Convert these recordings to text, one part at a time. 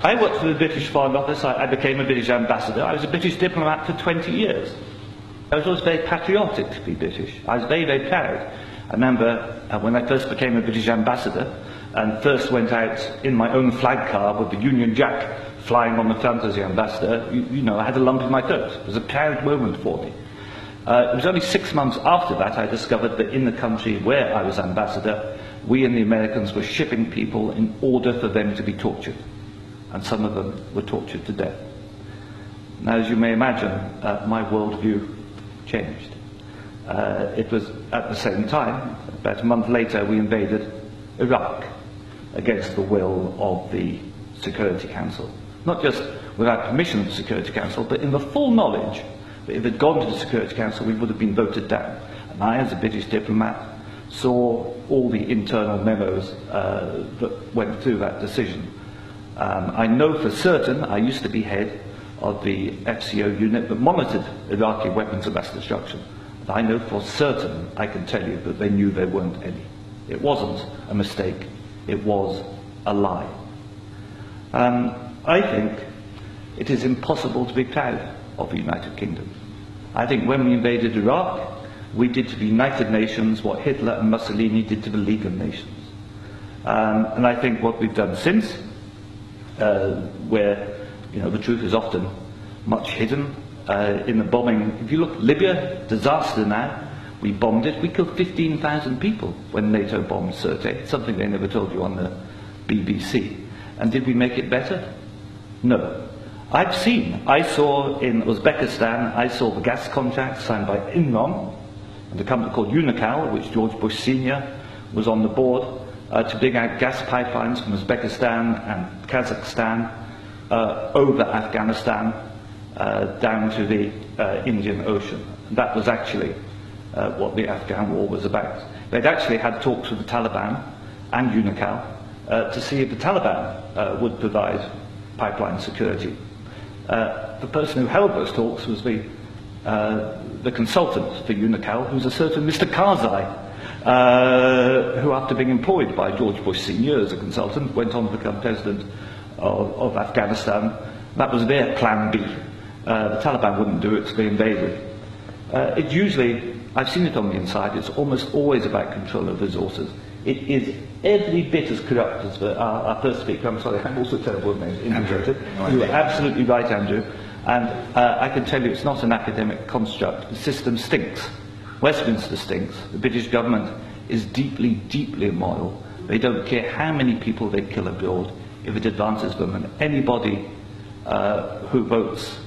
I worked for the British Foreign Office. I became a British ambassador. I was a British diplomat for 20 years. I was always very patriotic to be British. I was very, very proud. I remember when I first became a British ambassador and first went out in my own flag car with the Union Jack flying on the front as the ambassador, you know, I had a lump in my throat. It was a proud moment for me. It was only 6 months after that I discovered that in the country where I was ambassador, we and the Americans were shipping people in order for them to be tortured. And some of them were tortured to death. Now, as you may imagine, my worldview changed. It was at the same time, about a month later, we invaded Iraq against the will of the Security Council. Not just without permission of the Security Council, but in the full knowledge that if it had gone to the Security Council, we would have been voted down. And I, as a British diplomat, saw all the internal memos that went through that decision. I know for certain, I used to be head of the FCO unit that monitored Iraqi weapons of mass destruction. And I know for certain, I can tell you, that they knew there weren't any. It wasn't a mistake, it was a lie. I think it is impossible to be proud of the United Kingdom. I think when we invaded Iraq, we did to the United Nations what Hitler and Mussolini did to the League of Nations. And I think what we've done since, where the truth is often much hidden in the bombing. If you look, Libya, disaster now, we bombed it. We killed 15,000 people when NATO bombed Sirte, something they never told you on the BBC. And did we make it better? No. I saw in Uzbekistan, I saw the gas contract signed by Enron and a company called Unocal, which George Bush Sr. was on the board, to dig out gas pipelines from Uzbekistan and Kazakhstan over Afghanistan down to the Indian Ocean. And that was actually what the Afghan war was about. They'd actually had talks with the Taliban and Unocal to see if the Taliban would provide pipeline security. The person who held those talks was the consultant for Unocal, who was a certain Mr. Karzai, who, after being employed by George Bush Sr. as a consultant, went on to become president of Afghanistan. That was their plan B. The Taliban wouldn't do it, so they invaded. It usually, I've seen it on the inside, it's almost always about control of resources. It is every bit as corrupt as our first speaker. I'm sorry, I'm also terrible with names. You are absolutely right, Andrew. And I can tell you it's not an academic construct. The system stinks. Westminster stinks. The British government is deeply, deeply immoral. They don't care how many people they kill abroad if it advances them. And anybody who votes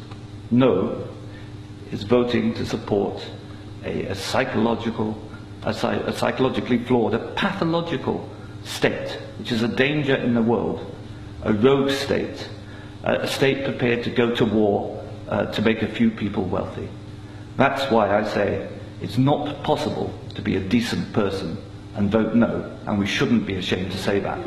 no is voting to support a psychologically flawed, a pathological state, which is a danger in the world, a rogue state, a state prepared to go to war to make a few people wealthy. That's why I say it's not possible to be a decent person and vote no, and we shouldn't be ashamed to say that.